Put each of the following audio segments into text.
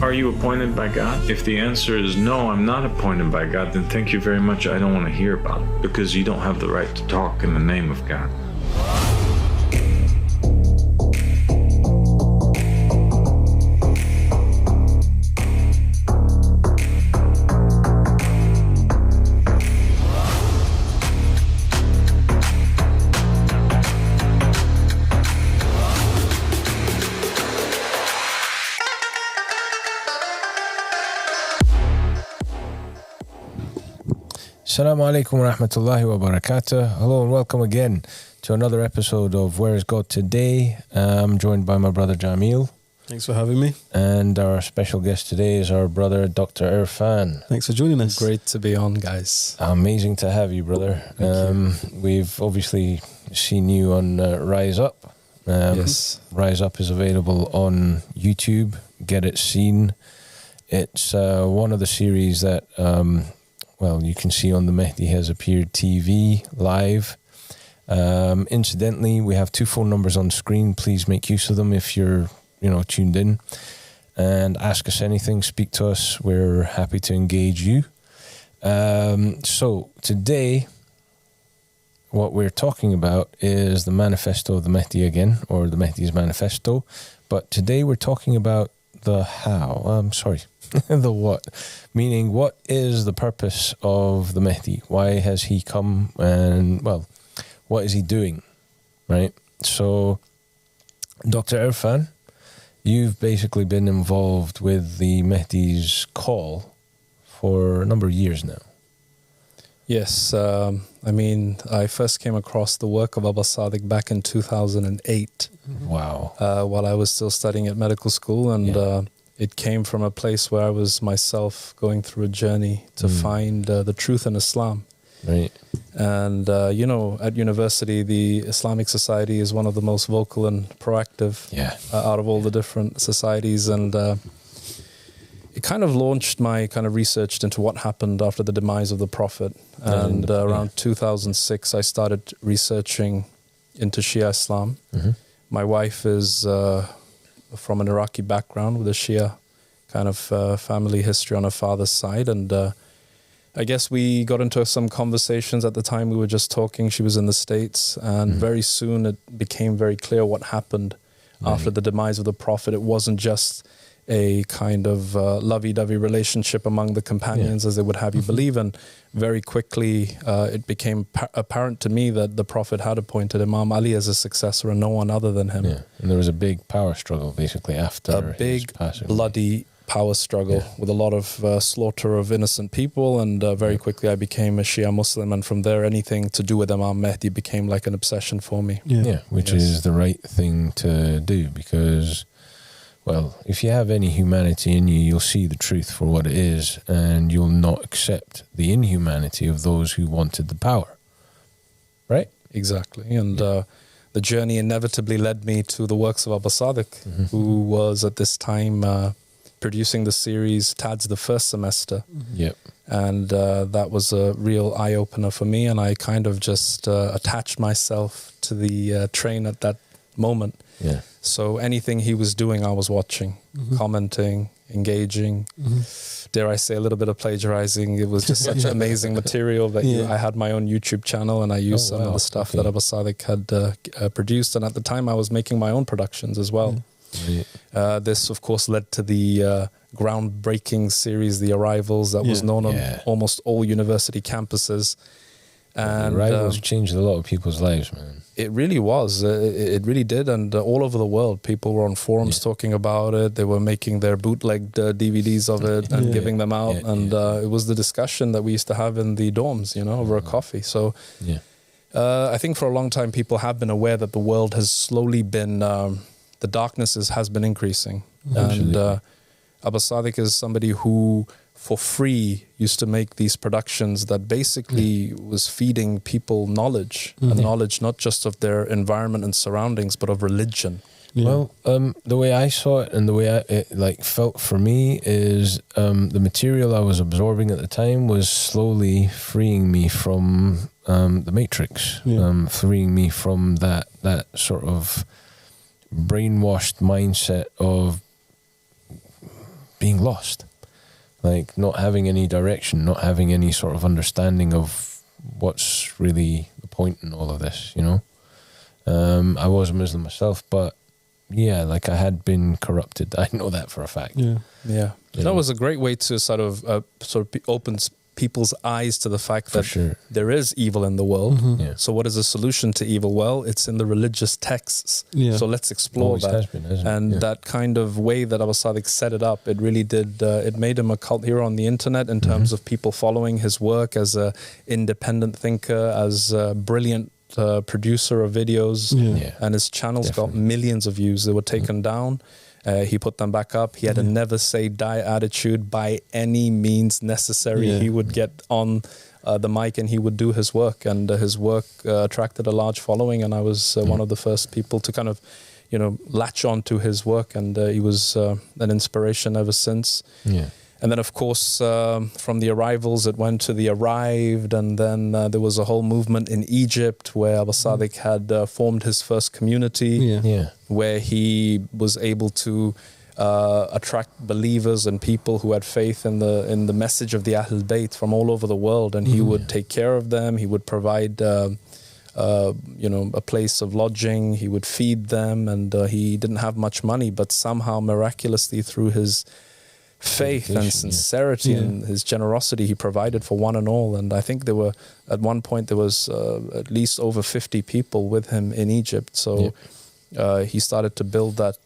Are you appointed by God? If the answer is no, I'm not appointed by God, then thank you very much. I don't want to hear about it, because you don't have the right to talk in the name of God. Assalamu alaikum wa rahmatullahi wa barakatuh. Hello and welcome again to another episode of Where is God Today. I'm joined by my brother Jahmeel. Thanks for having me. And our special guest today is our brother Dr Irfan. Thanks for joining us. Great to be on, guys. Amazing to have you, brother. We've obviously seen you on Rise Up. Yes. Rise Up is available on YouTube. Get it seen. It's one of the series that... you can see on the Mahdi Has Appeared TV live. Incidentally, we have 2 phone numbers on screen. Please make use of them if you're, tuned in. And ask us anything, speak to us. We're happy to engage you. So today, what we're talking about is the Manifesto of the Mahdi again, or the Mahdi's Manifesto. But today we're talking about the how. The what. Meaning, what is the purpose of the Mahdi? Why has he come? And, what is he doing? Right? So, Dr. Irfan, you've basically been involved with the Mahdi's call for a number of years now. Yes. I first came across the work of Abba Sadiq back in 2008. Wow. While I was still studying at medical school. And it came from a place where I was myself going through a journey to find the truth in Islam. Right. And, at university, the Islamic Society is one of the most vocal and proactive out of all the different societies. And it kind of launched my kind of research into what happened after the demise of the Prophet. And around 2006, I started researching into Shia Islam. Mm-hmm. My wife is from an Iraqi background with a Shia kind of family history on her father's side. And I guess we got into some conversations at the time. We were just talking. She was in the States. And very soon it became very clear what happened after the demise of the Prophet. It wasn't just a kind of lovey-dovey relationship among the companions as they would have you believe. And very quickly it became apparent to me that the Prophet had appointed Imam Ali as a successor and no one other than him. Yeah, and there was a big power struggle basically after a big, bloody power struggle with a lot of slaughter of innocent people. And very quickly I became a Shia Muslim. And from there, anything to do with Imam Mahdi became like an obsession for me. Which is the right thing to do because... if you have any humanity in you, you'll see the truth for what it is, and you'll not accept the inhumanity of those who wanted the power. Right? Exactly. And the journey inevitably led me to the works of Abba Sadiq, who was at this time producing the series Tad's the First Semester. Yep. And that was a real eye-opener for me, and I kind of just attached myself to the train at that moment. Yeah. So anything he was doing, I was watching, commenting, engaging. Dare I say a little bit of plagiarizing. It was just such amazing material that I had my own YouTube channel and I used some of the stuff that Abba Sadiq had produced. And at the time I was making my own productions as well. This, of course, led to the groundbreaking series, The Arrivals, that was known on almost all university campuses. And Arrivals changed a lot of people's lives, man. It really was. It really did. And all over the world, people were on forums talking about it. They were making their bootlegged DVDs of it and giving them out. It was the discussion that we used to have in the dorms, over a coffee. So I think for a long time, people have been aware that the world has slowly been, the darkness has been increasing. And Abba Sadiq is somebody who... for free used to make these productions that basically was feeding people knowledge, and knowledge not just of their environment and surroundings, but of religion. The way I saw it and the way it felt for me is the material I was absorbing at the time was slowly freeing me from the matrix, freeing me from that sort of brainwashed mindset of being lost, like not having any direction, not having any sort of understanding of what's really the point in all of this, you know. I was a Muslim myself, but yeah, like I had been corrupted. I know that for a fact. Yeah. That was a great way to sort of open people's eyes to the fact that there is evil in the world. So what is the solution to evil? Well, it's in the religious texts. So let's explore that. That kind of way that Abu Sadiq set it up, it really did, it made him a cult hero on the internet in terms of people following his work as an independent thinker, as a brilliant producer of videos. And his channels got millions of views. They were taken down. He put them back up. He had a never say die attitude by any means necessary. He would get on the mic and he would do his work, and his work attracted a large following, and I was one of the first people to kind of, you know, latch on to his work, and he was an inspiration ever since. And then, of course, from the arrivals, it went to the arrived, and then there was a whole movement in Egypt where Abu Sadiq had formed his first community, where he was able to attract believers and people who had faith in the message of the Ahlul Bayt from all over the world, and he would take care of them. He would provide, you know, a place of lodging. He would feed them, and he didn't have much money, but somehow, miraculously, through his faith and sincerity and his generosity, he provided for one and all. And I think there were, at one point, there was at least over 50 people with him in Egypt. So he started to build that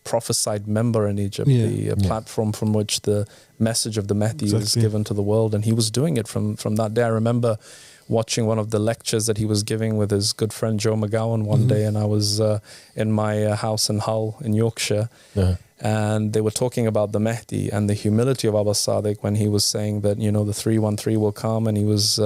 prophesied member in Egypt, the platform from which the message of the Mahdi is given to the world. And he was doing it from that day. I remember watching one of the lectures that he was giving with his good friend Joe McGowan one day, and I was in my house in Hull in Yorkshire. And they were talking about the Mahdi and the humility of Abu Sadiq when he was saying that, you know, the 313 will come, and he was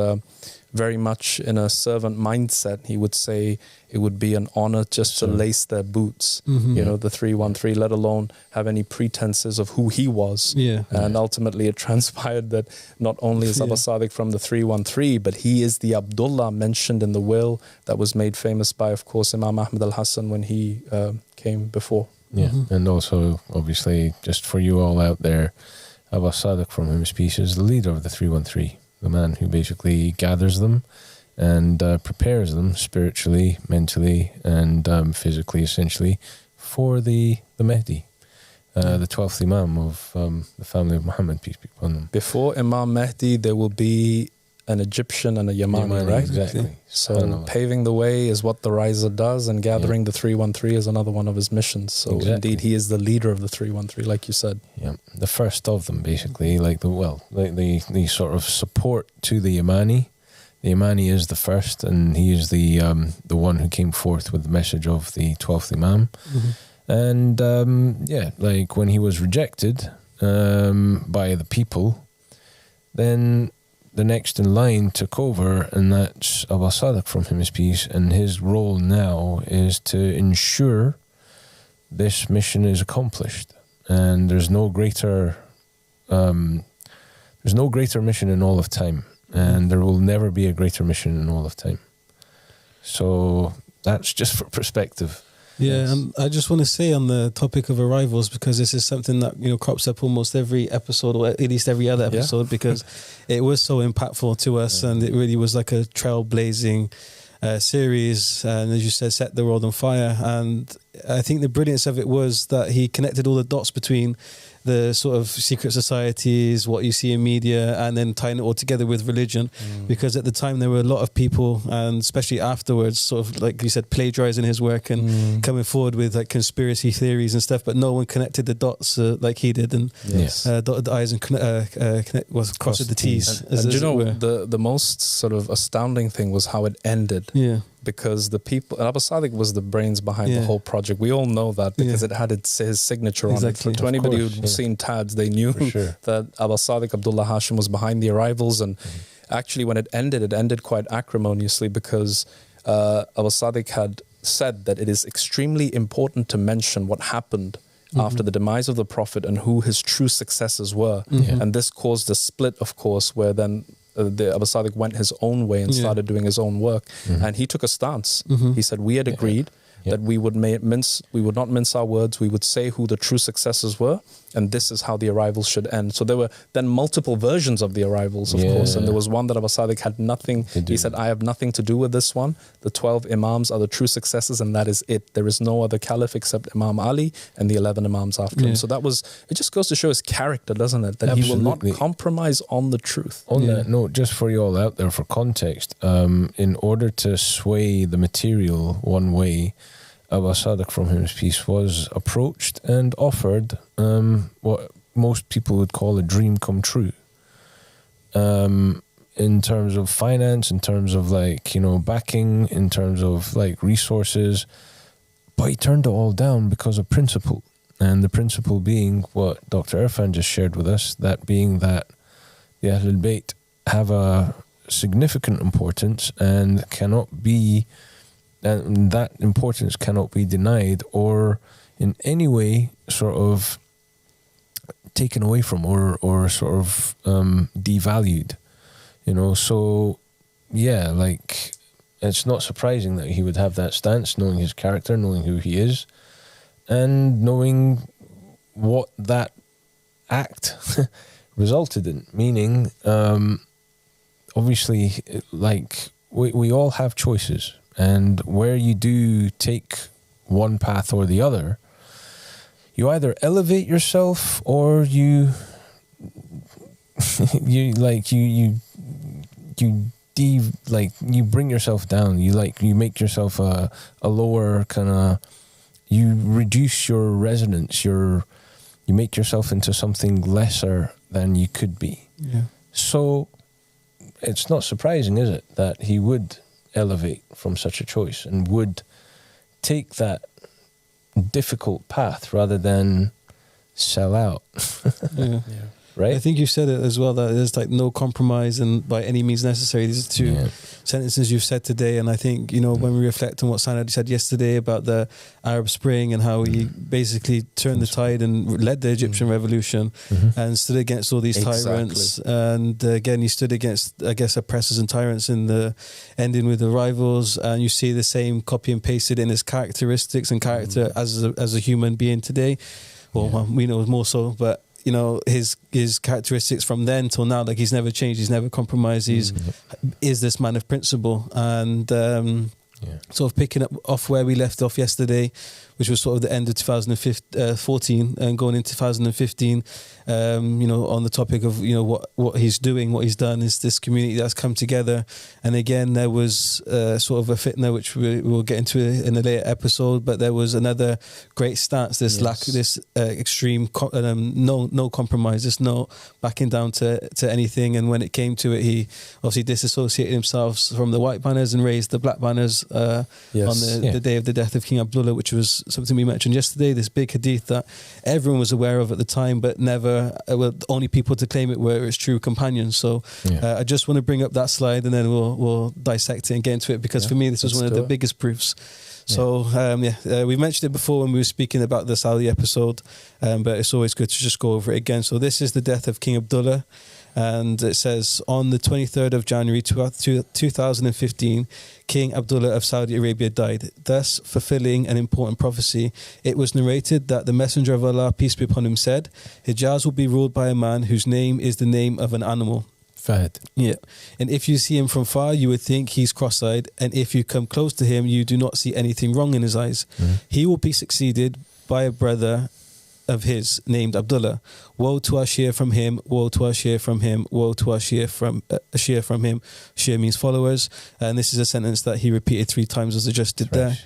very much in a servant mindset. He would say it would be an honor just to lace their boots, you know, the 313, let alone have any pretenses of who he was. And ultimately it transpired that not only is Abu Sadiq from the 313, but he is the Abdullah mentioned in the will that was made famous by, of course, Imam Ahmad al-Hassan when he came before. And also, obviously, just for you all out there, Abu Sadiq, from whom his peace, is the leader of the 313, the man who basically gathers them and prepares them spiritually, mentally, and physically, essentially, for the Mahdi, the 12th Imam of the family of Muhammad, peace be upon them. Before Imam Mahdi, there will be an Egyptian and a Yamani, right? Exactly. So paving the way is what the riser does, and gathering the 313 is another one of his missions. So indeed, he is the leader of the 313, like you said. The first of them, basically, like the sort of support to the Yamani. The Yamani is the first, and he is the one who came forth with the message of the 12th Imam. And like when he was rejected by the people, then the next in line took over, and that's Abu Sadiq, from whom his peace, and his role now is to ensure this mission is accomplished. And there's no greater mission in all of time, and there will never be a greater mission in all of time. So that's just for perspective. And I just want to say on the topic of arrivals, because this is something that, you know, crops up almost every episode, or at least every other episode, because it was so impactful to us, and it really was like a trailblazing series, and as you said, set the world on fire. And I think the brilliance of it was that he connected all the dots between the sort of secret societies, what you see in media, and then tying it all together with religion. Because at the time there were a lot of people, and especially afterwards, sort of like you said, plagiarizing his work and coming forward with like conspiracy theories and stuff, but no one connected the dots like he did, and dotted the I's and crossed the T's. And you know, the most sort of astounding thing was how it ended. Because the people, and Abu Sadiq was the brains behind the whole project. We all know that because it had his signature on it. To anybody who'd seen TADS, they knew that Abu Sadiq, Abdullah Hashem, was behind the arrivals. And actually, when it ended quite acrimoniously, because Abu Sadiq had said that it is extremely important to mention what happened after the demise of the Prophet and who his true successors were. And this caused a split, of course, where then Abu Sadiq went his own way and started doing his own work. And he took a stance. He said, we had agreed that we would not mince our words. We would say who the true successors were, and this is how the arrivals should end. So there were then multiple versions of the arrivals, of course, and there was one that Abu Sadiq had nothing. He said, I have nothing to do with this one. The 12 Imams are the true successors, and that is it. There is no other caliph except Imam Ali and the 11 Imams after him. So that was, it just goes to show his character, doesn't it? That he will not compromise on the truth. On that note, just for you all out there, for context, in order to sway the material one way, Abu Sadiq, from his peace, was approached and offered what most people would call a dream come true. In terms of finance, in terms of backing, in terms of resources, but he turned it all down because of principle. And the principle being what Dr. Irfan just shared with us, that being that the Ahlul Bayt have a significant importance and that importance cannot be denied or in any way sort of taken away from or sort of devalued. So it's not surprising that he would have that stance, knowing his character, knowing who he is, and knowing what that act resulted in. Meaning, obviously, we all have choices, and where you do take one path or the other, you either elevate yourself or you bring yourself down. You make yourself a lower kind of. You reduce your resonance. You make yourself into something lesser than you could be. Yeah. So it's not surprising, is it, that he would elevate from such a choice and would take that difficult path rather than sell out. Right? I think you said it as well, that there's no compromise and by any means necessary. These are two sentences you've said today, and I think when we reflect on what Sanad said yesterday about the Arab Spring and how he basically turned the tide and led the Egyptian revolution and stood against all these tyrants, and again he stood against, I guess, oppressors and tyrants in the ending with the rivals, and you see the same copy and pasted in his characteristics and character as a human being today. Well, we know more so, but his characteristics from then till now, he's never changed, he's never compromised, is this man of principle. And sort of picking up off where we left off yesterday, which was sort of the end of 2014 and going into 2015, on the topic of, what he's doing, what he's done, is this community that's come together. And again, there was sort of a fitna, which we'll get into in a later episode, but there was another great stance, this extreme, no compromise, just no backing down to anything. And when it came to it, he obviously disassociated himself from the white banners and raised the black banners on the day of the death of King Abdullah, which was something we mentioned yesterday, this big hadith that everyone was aware of at the time, but never, the only people to claim it were its true companions. So I just want to bring up that slide, and then we'll dissect it and get into it, because for me this was one of the biggest proofs. So we mentioned it before when we were speaking about the Saudi episode, but it's always good to just go over it again. So this is the death of King Abdullah. And it says, on the 23rd of January 2015, King Abdullah of Saudi Arabia died, thus fulfilling an important prophecy. It was narrated that the Messenger of Allah, peace be upon him, said, Hijaz will be ruled by a man whose name is the name of an animal. Fahd. Yeah. And if you see him from far, you would think he's cross-eyed. And if you come close to him, you do not see anything wrong in his eyes. He will be succeeded by a brother of his named Abdullah. Woe to our Shia from him, woe to our Shia from him, woe to our Shia from him. Shia means followers, and this is a sentence that he repeated 3 times as I just did there.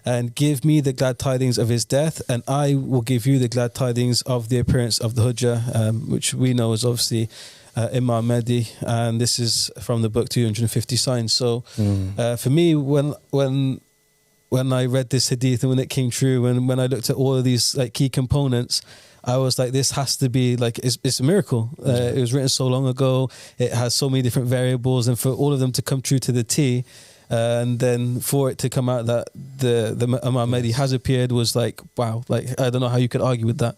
And give me the glad tidings of his death, and I will give you the glad tidings of the appearance of the Hujjah, which we know is obviously Imam Mahdi, and this is from the book 250 Signs. So for me, when I read this hadith and when it came true, and when I looked at all of these key components, I was like, this has to be it's a miracle. It was written so long ago. It has so many different variables, and for all of them to come true to the T, and then for it to come out that the Imam Mahdi has appeared was wow. I don't know how you could argue with that.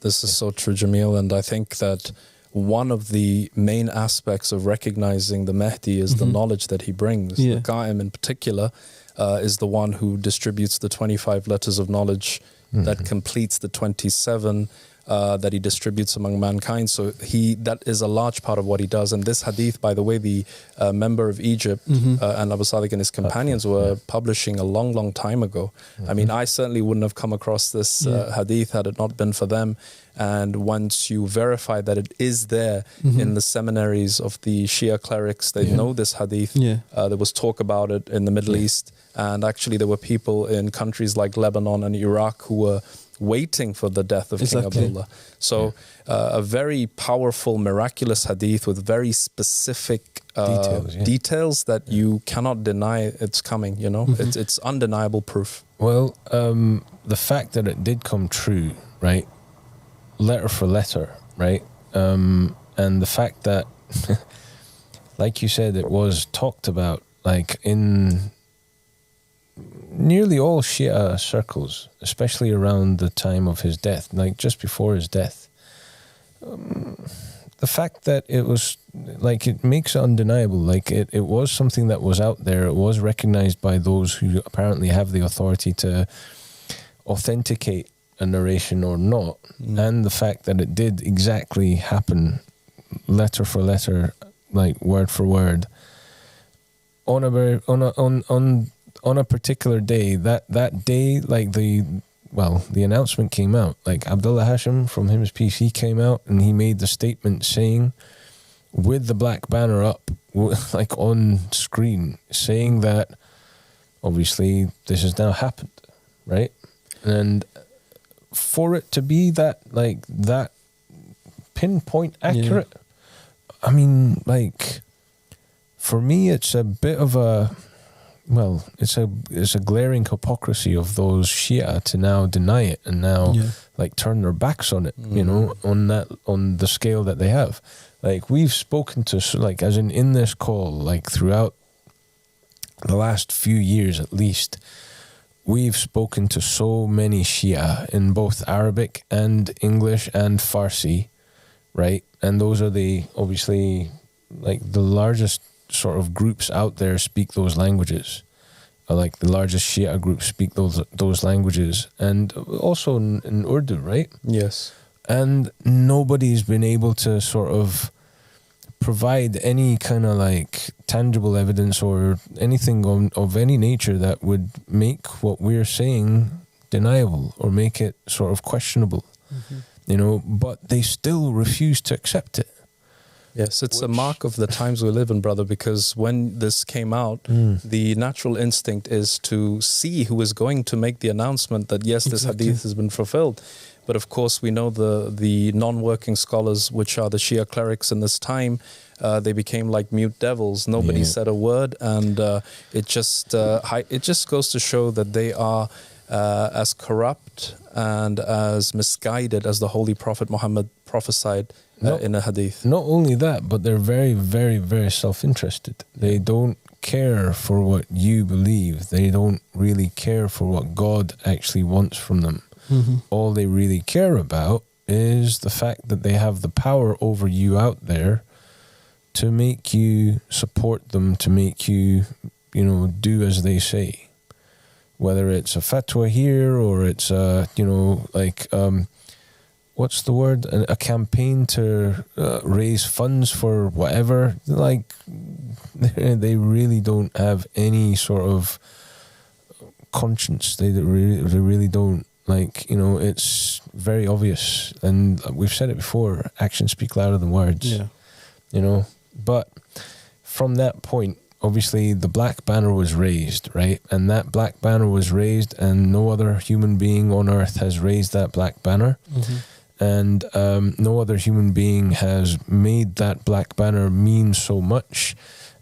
This is so true, Jahmeel, and I think that one of the main aspects of recognizing the Mahdi is the knowledge that he brings. The Qa'im in particular, is the one who distributes the 25 letters of knowledge that completes the 27 that he distributes among mankind. So that is a large part of what he does. And this hadith, by the way, the member of Egypt and Abu Sadiq and his companions were publishing a long, long time ago. I mean, I certainly wouldn't have come across this hadith had it not been for them. And once you verify that it is there in the seminaries of the Shia clerics, they know this hadith. There was talk about it in the Middle East. And actually there were people in countries like Lebanon and Iraq who were waiting for the death of King Abdullah. So a very powerful, miraculous hadith with very specific details that you cannot deny it's coming, you know. It's undeniable proof. Well, the fact that it did come true, right, letter for letter, right, and the fact that, like you said, it was talked about, like, in nearly all Shia circles, especially around the time of his death, like just before his death. The fact that it was, like, it makes it undeniable. Like, it was something that was out there. It was recognized by those who apparently have the authority to authenticate a narration or not. And the fact that it did exactly happen, letter for letter, like word for word, on a particular day, that day, like the announcement came out, like Abdullah Hashem, from him his peace, he came out and he made the statement saying, with the black banner up, like on screen, saying that obviously this has now happened, right? And for it to be that, like, that pinpoint accurate, I mean, like, for me it's a bit of a, well, it's a glaring hypocrisy of those Shia to now deny it and now like turn their backs on it, you know, on the scale that they have. Like, we've spoken to, like, as in this call, like throughout the last few years at least, we've spoken to so many Shia in both Arabic and English and Farsi, right? And those are obviously like the largest sort of groups out there speak those languages. Like, the largest Shia groups speak those languages, and also in Urdu, right? Yes. And nobody's been able to sort of provide any kind of like tangible evidence or anything of any nature that would make what we're saying deniable or make it sort of questionable, you know, but they still refuse to accept it. Yes, it's a mark of the times we live in, brother, because when this came out, the natural instinct is to see who is going to make the announcement that, yes, this hadith has been fulfilled. But of course, we know the non-working scholars, which are the Shia clerics in this time, they became like mute devils. Nobody said a word, and it just goes to show that they are as corrupt and as misguided as the Holy Prophet Muhammad prophesied in a hadith. Not only that, but they're very, very, very self-interested. They don't care for what you believe. They don't really care for what God actually wants from them. All they really care about is the fact that they have the power over you out there to make you support them, to make you, you know, do as they say. Whether it's a fatwa here or it's you know, like what's the word? A campaign to raise funds for whatever. Like, they really don't have any sort of conscience. They really don't. Like, you know, it's very obvious, and we've said it before, actions speak louder than words. You know, but from that point, obviously the black banner was raised, right? And that black banner was raised, and no other human being on earth has raised that black banner. And no other human being has made that black banner mean so much,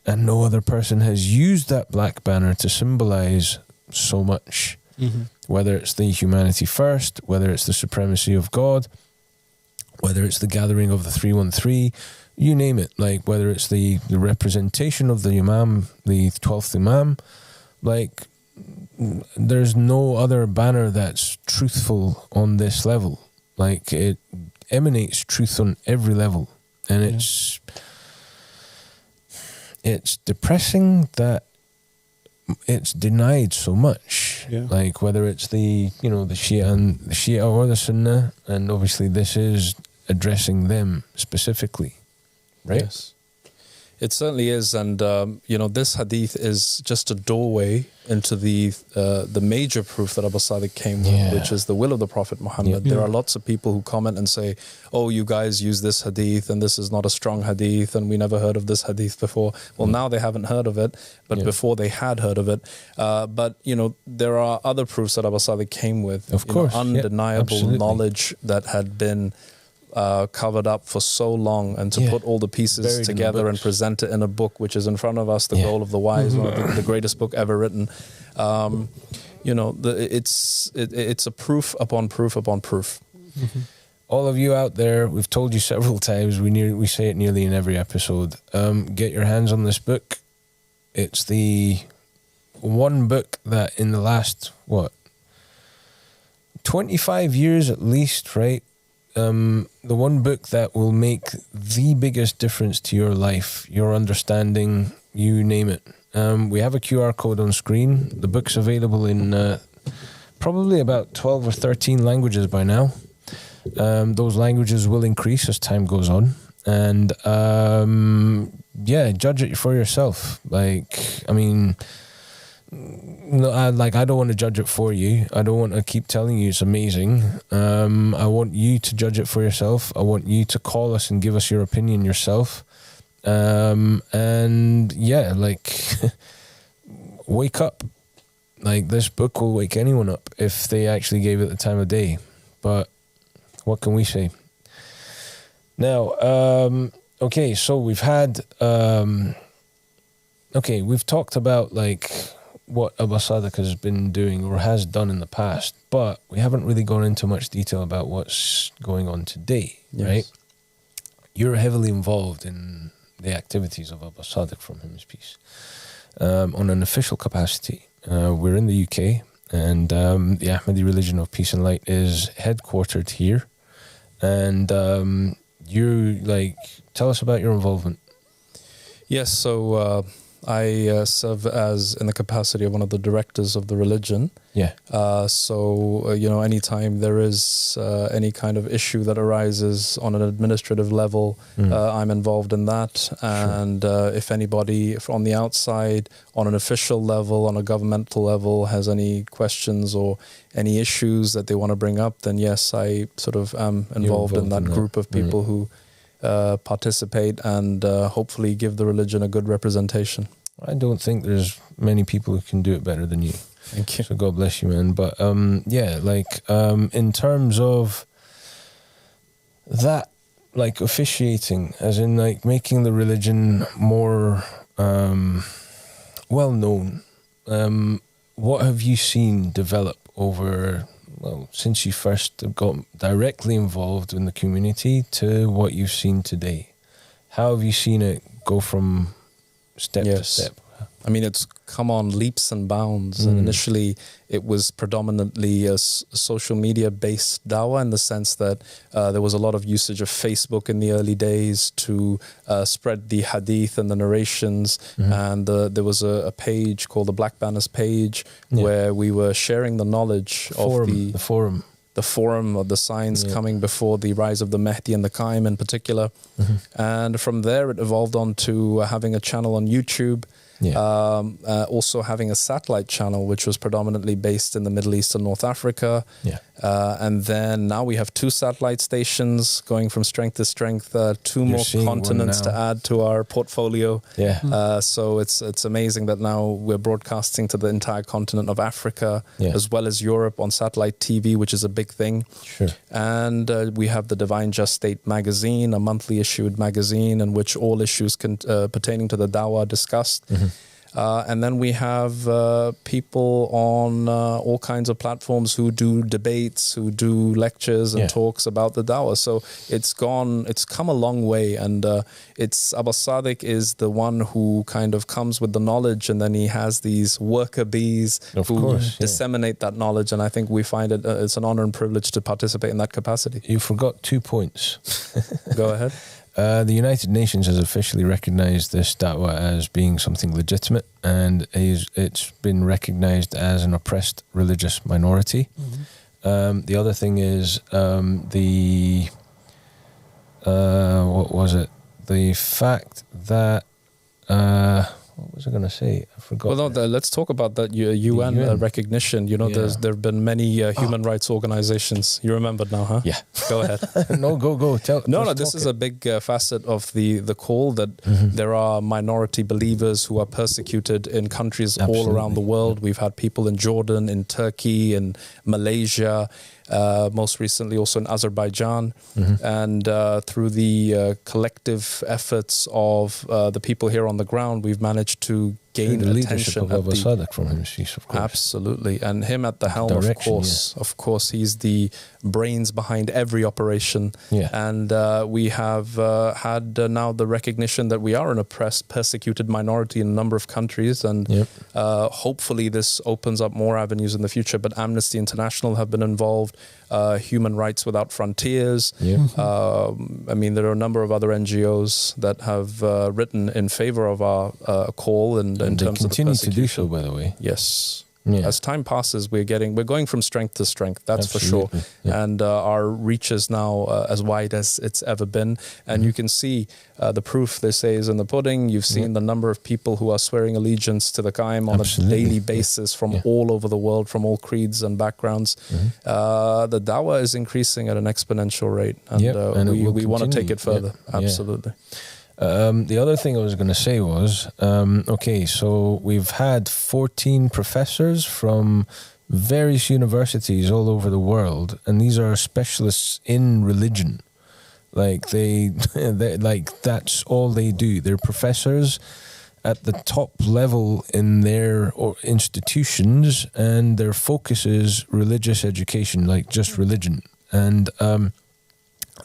and no other person has used that black banner to symbolize so much. Whether it's the humanity first, whether it's the supremacy of God, whether it's the gathering of the 313, you name it. Like, whether it's the representation of the Imam, the 12th Imam, like, there's no other banner that's truthful on this level. Like, it emanates truth on every level, and it's depressing that it's denied so much. Yeah. Like whether it's the Shia or the Sunnah, and obviously this is addressing them specifically, right? Yes. It certainly is, and this hadith is just a doorway into the major proof that Abu Sadiq came with, which is the will of the Prophet Muhammad. There are lots of people who comment and say, "Oh, you guys use this hadith, and this is not a strong hadith, and we never heard of this hadith before." Well, now they haven't heard of it, but before they had heard of it. But there are other proofs that Abu Sadiq came with, of course, undeniable knowledge that had been covered up for so long, and to put all the pieces buried together and present it in a book which is in front of us, The Goal of the Wise, one of the greatest book ever written. It's a proof upon proof upon proof. All of you out there, we've told you several times, we say it nearly in every episode, get your hands on this book. It's the one book that in the last 25 years at least, right? The one book that will make the biggest difference to your life, your understanding, you name it. We have a QR code on screen. The book's available in probably about 12 or 13 languages by now. Those languages will increase as time goes on. And judge it for yourself. I don't want to judge it for you. I don't want to keep telling you it's amazing. I want you to judge it for yourself. I want you to call us and give us your opinion yourself. Wake up. Like, this book will wake anyone up if they actually gave it the time of day. But what can we say? Now, so we've had... we've talked about, what Abu Sadiq has been doing or has done in the past, but we haven't really gone into much detail about what's going on today, right? You're heavily involved in the activities of Abu Sadiq, from him his peace, on an official capacity. We're in the UK, and the Ahmadi religion of peace and light is headquartered here. And tell us about your involvement. Yes, so I serve in the capacity of one of the directors of the religion. Anytime there is any kind of issue that arises on an administrative level, I'm involved in that. And if anybody on the outside, on an official level, on a governmental level, has any questions or any issues that they want to bring up, then yes, I sort of am involved in that group of people who participate and hopefully give the religion a good representation. I don't think there's many people who can do it better than you. Thank you. So God bless you, man. But in terms of that, officiating, as in making the religion more well known, what have you seen develop over, since you first got directly involved in the community to what you've seen today? How have you seen it go from step to step? I mean, it's come on leaps and bounds. And initially, it was predominantly a social media-based dawah, in the sense that there was a lot of usage of Facebook in the early days to spread the hadith and the narrations. And there was a page called the Black Banners page, where we were sharing the knowledge of the forum of the signs coming before the rise of the Mahdi and the Qaim in particular. And from there, it evolved on to having a channel on YouTube. Also having a satellite channel, which was predominantly based in the Middle East and North Africa. And then now we have 2 satellite stations, going from strength to strength, 2 more continents to add to our portfolio. So it's amazing that now we're broadcasting to the entire continent of Africa, as well as Europe, on satellite TV, which is a big thing. And we have the Divine Just State magazine, a monthly issued magazine in which all issues pertaining to the dawah are discussed. And then we have people on all kinds of platforms who do debates, who do lectures and talks about the dawah. So it's come a long way. And Abu Sadiq is the one who kind of comes with the knowledge, and then he has these worker bees who disseminate that knowledge. And I think we find it's an honor and privilege to participate in that capacity. You forgot 2 points. Go ahead. The United Nations has officially recognized this da'wah as being something legitimate, and it's been recognized as an oppressed religious minority. The other thing is what was it? The fact that what was I going to say? I forgot. Well, no, let's talk about that UN recognition. You know, there have been many human rights organizations. You remembered now, huh? Yeah. Go ahead. No, go. This is a big facet of the call that there are minority believers who are persecuted in countries all around the world. We've had people in Jordan, in Turkey, in Malaysia, most recently also in Azerbaijan, and through the collective efforts of the people here on the ground, we've managed to gain the attention. Of Sadak from him, of course. Absolutely, and him at the helm, of course, he's the brains behind every operation. Yeah. And we have had now the recognition that we are an oppressed, persecuted minority in a number of countries, and hopefully this opens up more avenues in the future. But Amnesty International have been involved, Human Rights Without Frontiers. I mean, there are a number of other NGOs that have written in favor of our call and in terms of the continue to do so, by the way. Yes. Yeah. As time passes, we're going from strength to strength. That's Absolutely. for sure. And our reach is now as wide as it's ever been. And you can see the proof, they say, is in the pudding. You've seen the number of people who are swearing allegiance to the Qaim on a daily basis from all over the world, from all creeds and backgrounds. The dawah is increasing at an exponential rate, and we want to take it further. Absolutely. The other thing I was going to say was, so we've had 14 professors from various universities all over the world, and these are specialists in religion. Like they that's all they do. They're professors at the top level in their institutions, and their focus is religious education, like just religion. And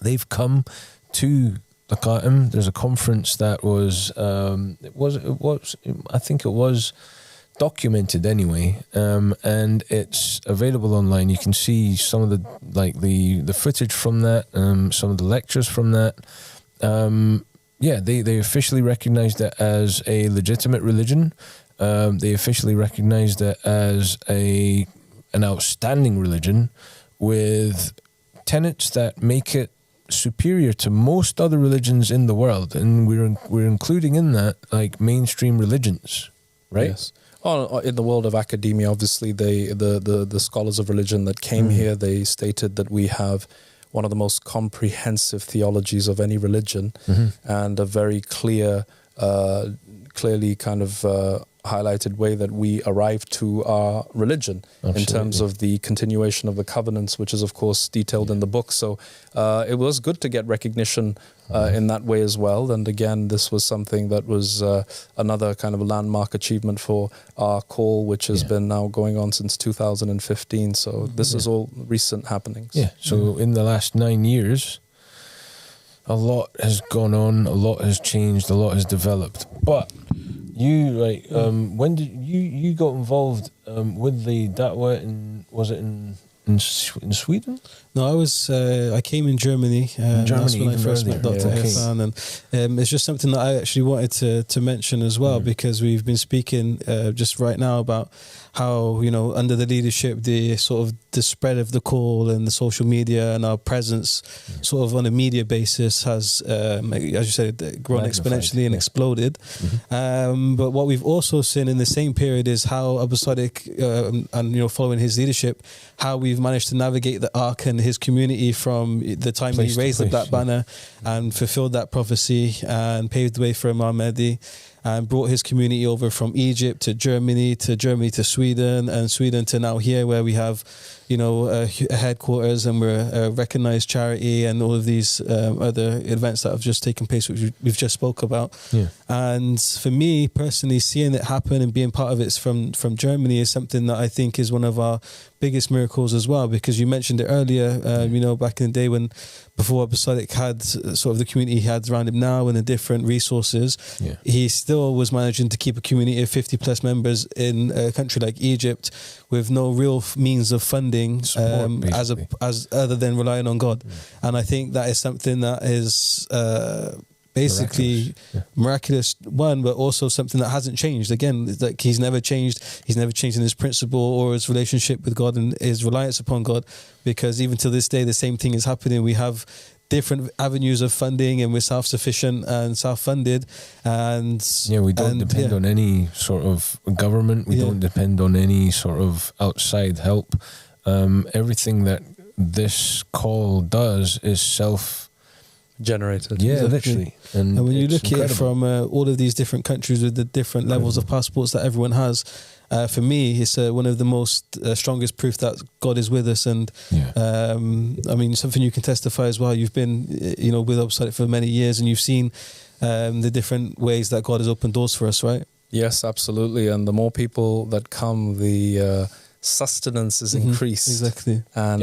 they've come to the Qaim. There's a conference that was I think it was documented anyway, and it's available online. You can see some of the footage from that, some of the lectures from that. They officially recognized it as a legitimate religion. They officially recognized it as an outstanding religion with tenets that make it superior to most other religions in the world, and we're including in that like mainstream religions, right? Yes. In the world of academia, obviously, the scholars of religion that came here, they stated that we have one of the most comprehensive theologies of any religion, and a very clearly kind of highlighted way that we arrive to our religion. Absolutely. In terms of the continuation of the covenants, which is of course detailed in the book. So it was good to get recognition in that way as well. And again, this was something that was another kind of landmark achievement for our call, which has been now going on since 2015. So this is all recent happenings. Yeah. So in the last 9 years, a lot has gone on, a lot has changed, a lot has developed. But you, when did you got involved with the da'wah was it in Sweden? No, I came in Germany. That's when I first met Dr Irfan, and it's just something that I actually wanted to mention as well, because we've been speaking just right now about how, you know, under the leadership, the spread of the call and the social media and our presence sort of on a media basis has, as you said, grown exponentially and exploded. But what we've also seen in the same period is how Abu Sadiq, and, you know, following his leadership, how we've managed to navigate the arc and his community from the time he raised the black banner and fulfilled that prophecy and paved the way for Mahdi, and brought his community over from Egypt to Germany to Sweden, and Sweden to now here, where we have, you know, a headquarters, and we're a recognized charity, and all of these other events that have just taken place, which we've just spoke about. And for me personally, seeing it happen and being part of it from Germany is something that I think is one of our biggest miracles as well, because you mentioned it earlier, you know, back in the day when, before Abu Sadiq had sort of the community he had around him now and the different resources, he still was managing to keep a community of 50 plus members in a country like Egypt with no real means of funding funding as other than relying on God. And I think that is something that is basically miraculous, one, but also something that hasn't changed. Again, like he's never changed. He's never changed in his principle or his relationship with God and his reliance upon God, because even to this day, the same thing is happening. We have different avenues of funding, and we're self-sufficient and self-funded, and we don't depend on any sort of government. We don't depend on any sort of outside help. Everything that this call does is self-generated. Yeah, exactly. Literally. And when you look at it from all of these different countries with the different levels of passports that everyone has, for me, it's one of the most strongest proof that God is with us. And I mean, something you can testify as well. You've been, with Upside for many years, and you've seen the different ways that God has opened doors for us, right? Yes, absolutely. And the more people that come, the sustenance is increased. Exactly. And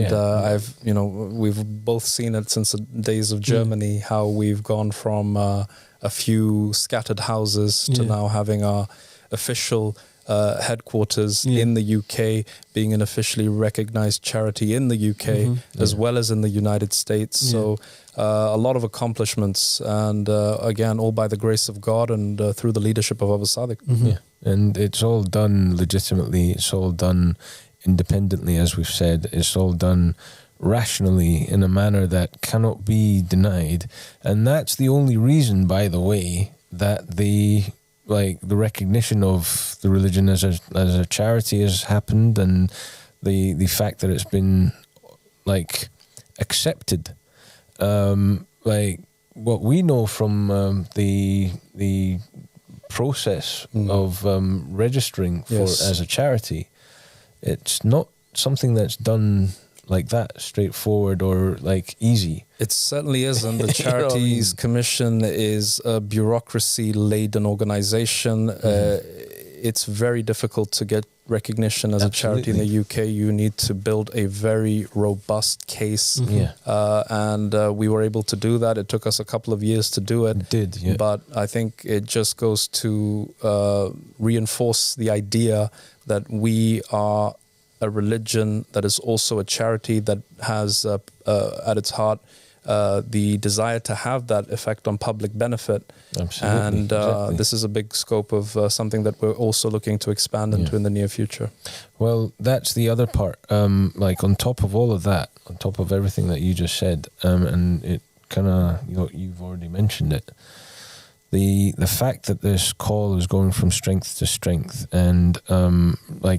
we've both seen it since the days of Germany, how we've gone from a few scattered houses to now having our official headquarters in the UK, being an officially recognized charity in the UK as well as in the United States. So a lot of accomplishments, and again, all by the grace of God and through the leadership of Abu Sadiq. And it's all done legitimately. It's all done independently, as we've said. It's all done rationally in a manner that cannot be denied. And that's the only reason, by the way, that the recognition of the religion as a charity has happened, and the fact that it's been accepted. What we know from the process of registering as a charity, it's not something that's done like that, straightforward or easy. It certainly is, and the Charities Commission is a bureaucracy-laden organization. It's very difficult to get recognition as a charity in the UK. You need to build a very robust case, and we were able to do that. It took us a couple of years to do it. But I think it just goes to reinforce the idea that we are a religion that is also a charity that has at its heart the desire to have that effect on public benefit. Absolutely. And this is a big scope of something that we're also looking to expand into in the near future. Well, that's the other part. On top of all of that, on top of everything that you just said, and it kind of, you've already mentioned it, the fact that this call is going from strength to strength, and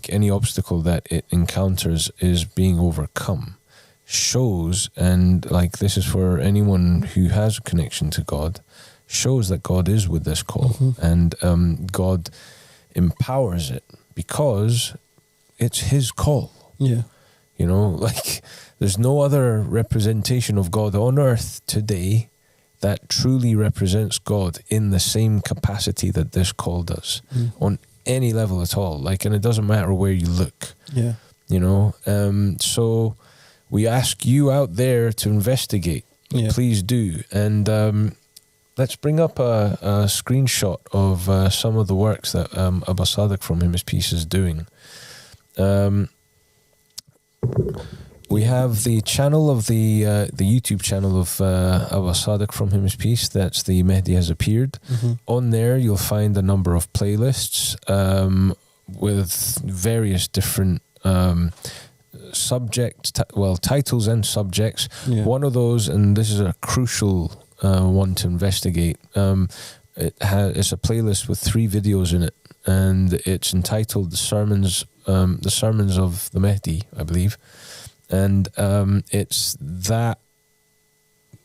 any obstacle that it encounters is being overcome, shows, and this is for anyone who has a connection to God, shows that God is with this call, and God empowers it because it's his call. There's no other representation of God on earth today that truly represents God in the same capacity that this call does, on any level at all. And it doesn't matter where you look. So we ask you out there to investigate. Please do. And let's bring up a screenshot of some of the works that Abu Sadiq from him, his peace, is doing. We have the channel of the YouTube channel of Abu Sadiq from him, his peace. That's the Mahdi Has Appeared. On there, you'll find a number of playlists with various different titles and subjects. One of those, and this is a crucial one to investigate, it's a playlist with 3 videos in it, and it's entitled the sermons of the Mahdi, I believe. And it's that,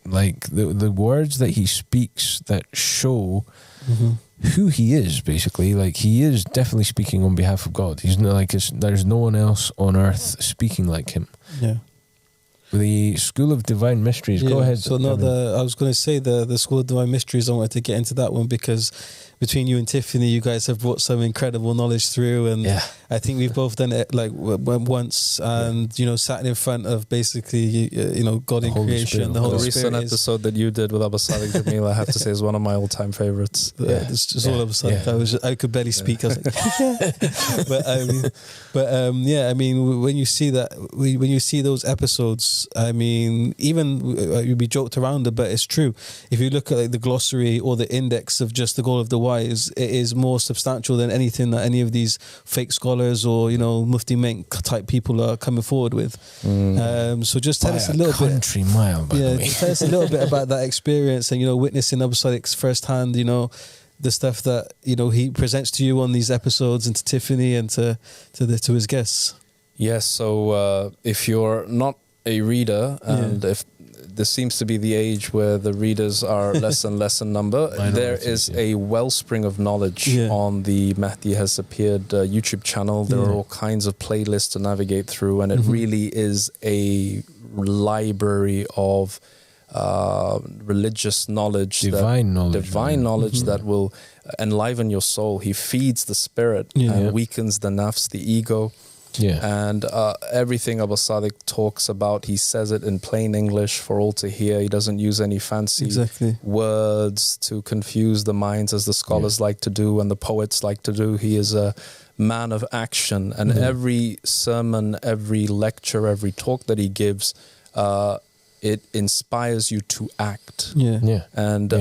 the words that he speaks that show who he is, basically. He is definitely speaking on behalf of God. He's not there's no one else on earth speaking like him. the School of Divine Mysteries. Go ahead. So no, I was going to say the School of Divine Mysteries. I wanted to get into that one because between you and Tiffany, you guys have brought some incredible knowledge through, and I think we've both done it like once, and you know, sat in front of basically God in creation, the Holy Spirit. The recent episode that you did with Sermad and Jahmeel, I have to say, is one of my all-time favorites. It's just all of a sudden I could barely speak. I was like, I mean, when you see that, when you see those episodes, I mean, even we joked around it, but it's true. If you look at like the glossary or the index of just the goal of the wise, it is more substantial than anything that any of these fake scholars or Mufti Menk type people are coming forward with. So just tell us a little bit. Country mile, by the way. Tell us a little bit about that experience and witnessing Abu Sadiq's firsthand. The stuff that he presents to you on these episodes, and to Tiffany and to his guests. Yes. So if you're not a reader, and if this seems to be the age where the readers are less and less in number, there is a wellspring of knowledge on the Mahdi Has Appeared YouTube channel. There are all kinds of playlists to navigate through, and it really is a library of religious knowledge, divine knowledge that will enliven your soul. He feeds the spirit and weakens the nafs, the ego. And everything Abu Sadiq talks about, he says it in plain English for all to hear. He doesn't use any fancy words to confuse the minds, as the scholars like to do and the poets like to do. He is a man of action, and every sermon, every lecture, every talk that he gives, it inspires you to act. And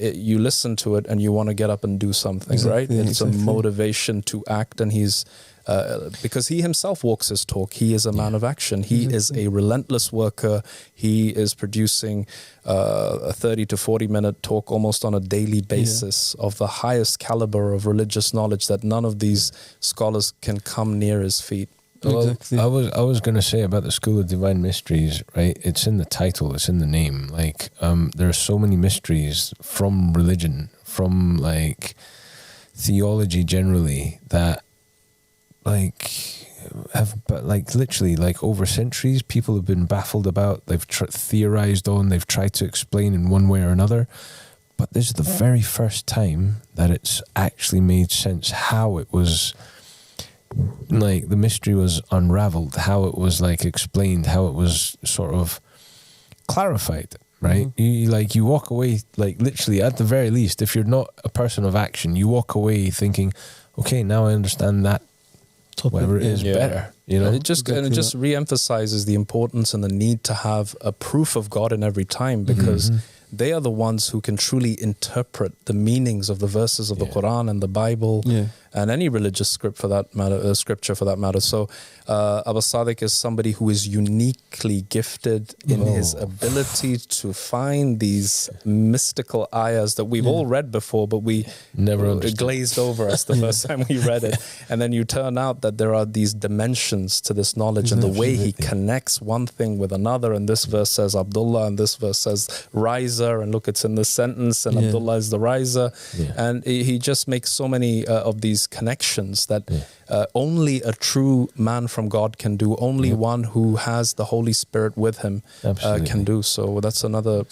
you listen to it and you want to get up and do something, right? It's a motivation to act, and he's because he himself walks his talk. He is a man of action. He is a relentless worker. He is producing a 30 to 40 minute talk almost on a daily basis of the highest caliber of religious knowledge that none of these scholars can come near his feet. Well, I was going to say about the School of Divine Mysteries, right? It's in the title, it's in the name. Like, there are so many mysteries from religion, from like theology generally, that literally over centuries people have been baffled about. They've theorized on, they've tried to explain in one way or another, but this is the very first time that it's actually made sense how it was, like, the mystery was unraveled, how it was explained, how it was sort of clarified, right? You walk away, literally, at the very least, if you're not a person of action, you walk away thinking, okay, now I understand that topic, whatever it is better. It just re-emphasizes the importance and the need to have a proof of God in every time, because they are the ones who can truly interpret the meanings of the verses of the Quran and the Bible and any religious scripture for that matter. So Abu Sadiq is somebody who is uniquely gifted in his ability to find these mystical ayahs that we've all read before, but we never glazed over us the first time we read it. And then you turn out that there are these dimensions to this knowledge and the way he connects one thing with another. And this verse says Abdullah, and this verse says riser, and look, it's in the sentence, and Abdullah is the riser. And he just makes so many of these connections that only a true man from God can do. Only one who has the Holy Spirit with him can do. So that's another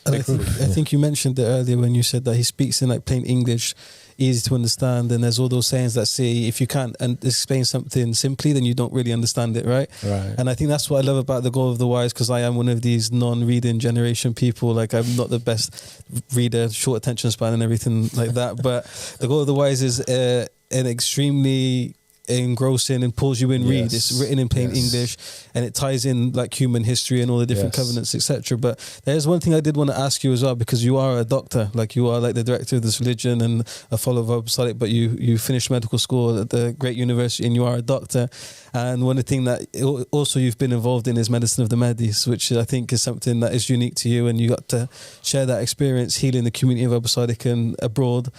I think you mentioned it earlier when you said that he speaks in plain English, easy to understand, and there's all those sayings that say if you can't explain something simply, then you don't really understand it, right? And I think that's what I love about the Goal of the Wise, because I am one of these non-reading generation people. I'm not the best reader, short attention span and everything like that, but the Goal of the Wise is an extremely engrossing and pulls you in read. It's written in plain English, and it ties in human history and all the different covenants, etc. But there's one thing I did want to ask you as well, because you are a doctor, you are the director of this religion and a follower of Abu Sadiq, but you finished medical school at the great university and you are a doctor. And one of the things that also you've been involved in is medicine of the Mahdis, which I think is something that is unique to you, and you got to share that experience healing the community of Abu Sadiq and abroad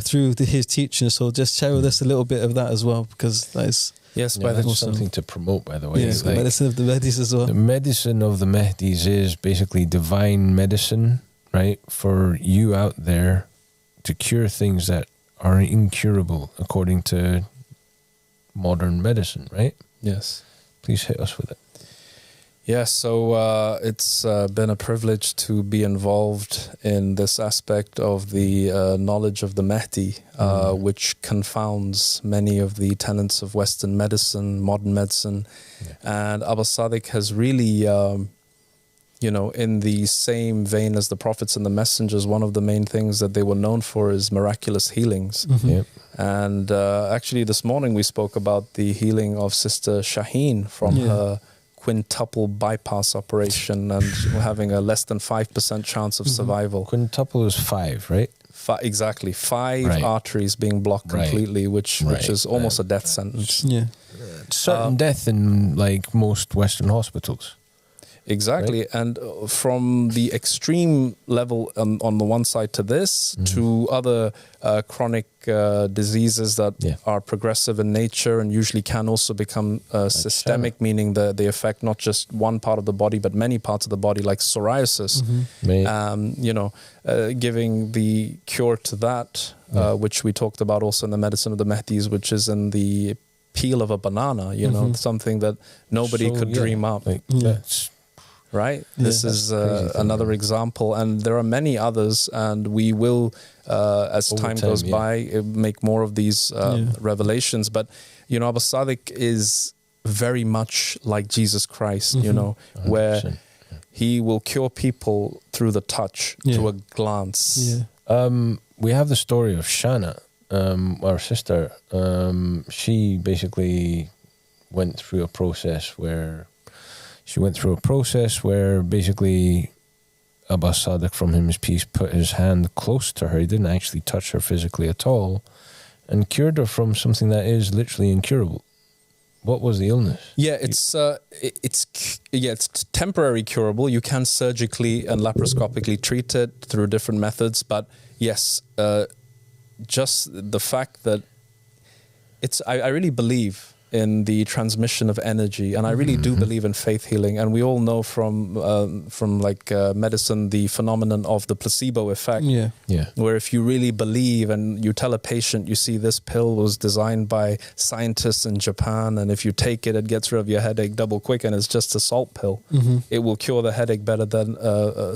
through his teaching. So just share with us a little bit of that as well, because that is that's something to promote, by the way. Medicine of the Mahdis as well. The medicine of the Mahdis is basically divine medicine, right, for you out there to cure things that are incurable according to modern medicine, right? Yes. Please hit us with it. Yeah, so it's been a privilege to be involved in this aspect of the knowledge of the Mahdi, which confounds many of the tenets of Western medicine, modern medicine. Yeah. And Abba Sadiq has really, in the same vein as the prophets and the messengers, one of the main things that they were known for is miraculous healings. Mm-hmm. Yep. And actually this morning we spoke about the healing of Sister Shaheen from her quintuple bypass operation and having a less than 5% chance of survival. Quintuple is 5, right? Exactly. 5 arteries being blocked completely, which is almost a death sentence. Yeah. Certain death in like most Western hospitals. Exactly. Right? And from the extreme level on the one side to this, to other chronic diseases that are progressive in nature and usually can also become systemic, meaning they affect not just one part of the body, but many parts of the body, like psoriasis. Giving the cure to that, which we talked about also in the medicine of the Mahdis, which is in the peel of a banana, something that nobody could dream up. Right? This is another example, and there are many others, and we will, as time goes by, make more of these revelations. But, Abba Sadiq is very much like Jesus Christ, where he will cure people through the touch, through a glance. We have the story of Shana, our sister. She basically went through a process where basically Abba Sadiq, from him his peace, put his hand close to her. He didn't actually touch her physically at all, and cured her from something that is literally incurable. What was the illness? Yeah, it's temporary curable. You can surgically and laparoscopically treat it through different methods, but yes, just the fact that I really believe in the transmission of energy, and I really do believe in faith healing. And we all know from medicine the phenomenon of the placebo effect. Where if you really believe and you tell a patient, you see this pill was designed by scientists in Japan, and if you take it, it gets rid of your headache double quick, and it's just a salt pill. It will cure the headache better than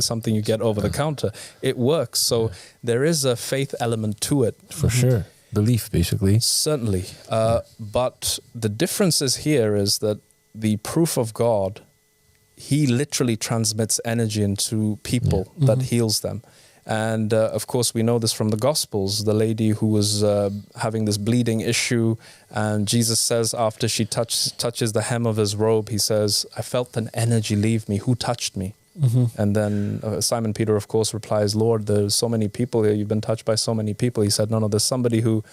something you get over the counter. It works. So there is a faith element to it. For sure. Belief, basically. Certainly. But the difference is here is that the proof of God, he literally transmits energy into people that heals them. And of course, we know this from the Gospels, the lady who was having this bleeding issue, and Jesus says after she touches the hem of his robe, he says, I felt an energy leave me. Who touched me? And then Simon Peter, of course, replies, Lord, there's so many people here. You've been touched by so many people. He said, no, there's somebody who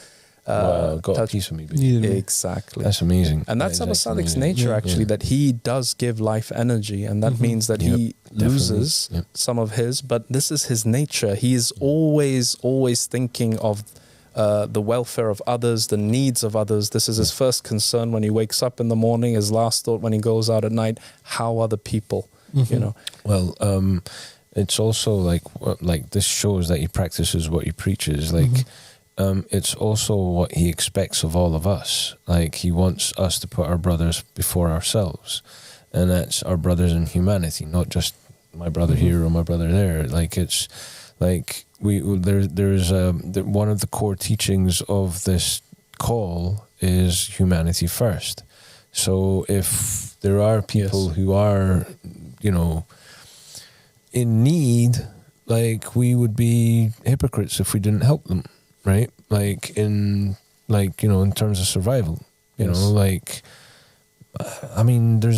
got a piece of me. Exactly. That's amazing. And that's Abba Sadiq's nature, actually, that he does give life energy. And that means that he loses some of his, but this is his nature. He is always thinking of the welfare of others, the needs of others. This is his first concern when he wakes up in the morning, his last thought when he goes out at night. How are the people? Well, it's also like this shows that he practices what he preaches. It's also what he expects of all of us. Like, he wants us to put our brothers before ourselves, and that's our brothers in humanity, not just my brother here or my brother there. Like, it's like there's one of the core teachings of this call is humanity first. So if there are people who are, in need, like, we would be hypocrites if we didn't help them, right? In terms of survival, there's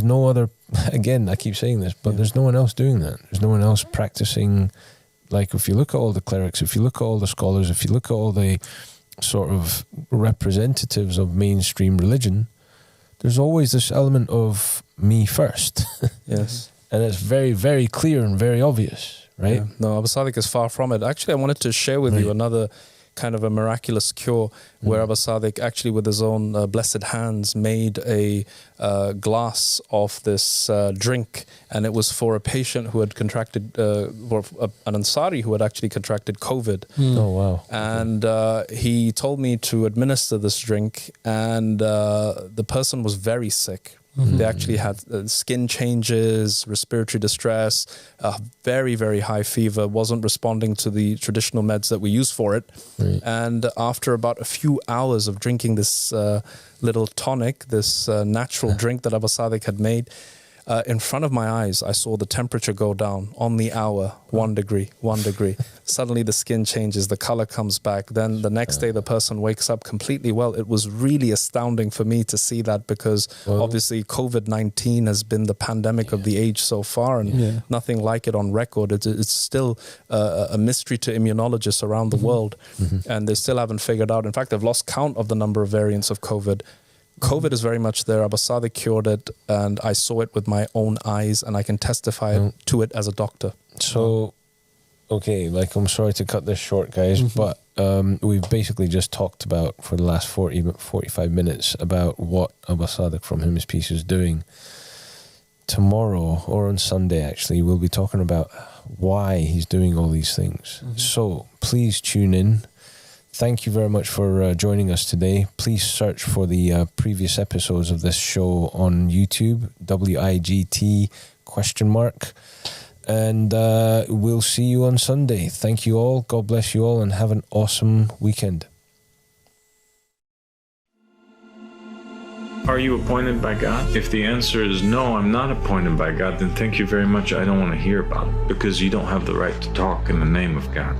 no other, again, I keep saying this, but there's no one else doing that. There's no one else practicing. Like, if you look at all the clerics, if you look at all the scholars, if you look at all the sort of representatives of mainstream religion, there's always this element of me first. Yes. And it's very, very clear and very obvious, right? Yeah. No, Abba Sadiq is far from it. Actually, I wanted to share with you another kind of a miraculous cure where Abba Sadiq actually with his own blessed hands made a glass of this drink, and it was for a patient who had contracted, or an Ansari who had actually contracted COVID. Oh, wow. And he told me to administer this drink, and the person was very sick. They actually had skin changes, respiratory distress, very, very high fever, wasn't responding to the traditional meds that we use for it. Right. And after about a few hours of drinking this little tonic, this natural drink that Abu Sadiq had made, in front of my eyes, I saw the temperature go down on the hour, 1 degree, 1 degree. Suddenly the skin changes, the color comes back. Then the next day the person wakes up completely well. It was really astounding for me to see that, because obviously COVID-19 has been the pandemic of the age so far, and nothing like it on record. It's still a mystery to immunologists around the world, and they still haven't figured out. In fact, they've lost count of the number of variants of COVID. COVID is very much there. Abu Sadiq cured it, and I saw it with my own eyes, and I can testify to it as a doctor. So, okay, like, I'm sorry to cut this short, guys, but we've basically just talked about, for the last 45 minutes, about what Abu Sadiq from Him His Peace is doing. Tomorrow, or on Sunday actually, we'll be talking about why he's doing all these things. So, please tune in. Thank you very much for joining us today. Please search for the previous episodes of this show on YouTube, WIGT ? And we'll see you on Sunday. Thank you all. God bless you all, and have an awesome weekend. Are you appointed by God? If the answer is no, I'm not appointed by God, then thank you very much. I don't want to hear about it, because you don't have the right to talk in the name of God.